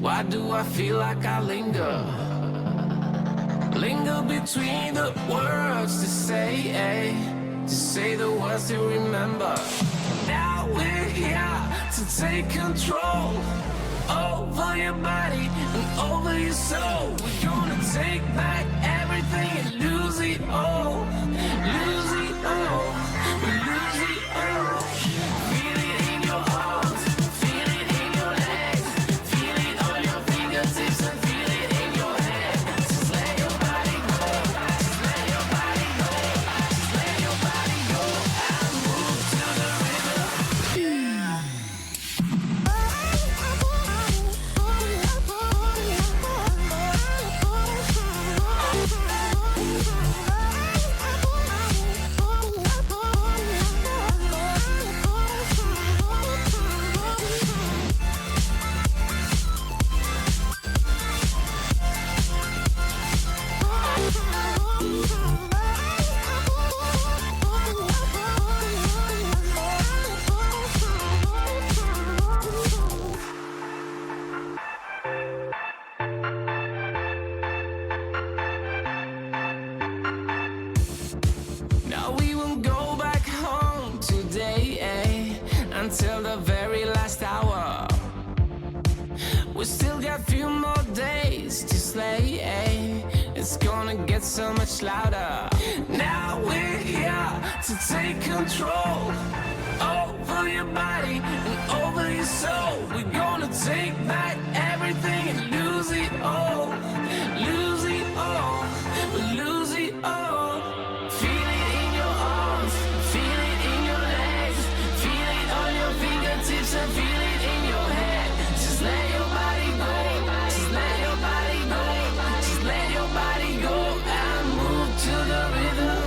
Why do I feel like I linger? Linger between the words to say the words to remember. Now we're here to take control over your body and over your soul. We're gonna take back everything and lose it all. Lose it all. We lose it all. Feel it in your arms, feel it in your legs, feel it on your fingertips and feel it in your head. Just let your body go, just let your body go, just let your body go and move to the rhythm. Now we won't go back home today, until the very last hour. We still got a few more days to slay, it's gonna get so much louder. Now we're here to take control over your body and over your soul. We're gonna take back everything and lose it all. Lose it all, lose it all. Feel it in your arms, feel it in your legs, feel it on your fingertips and feel it in your head. Just let your body go, just let your body go, just let your body go and move to the rhythm.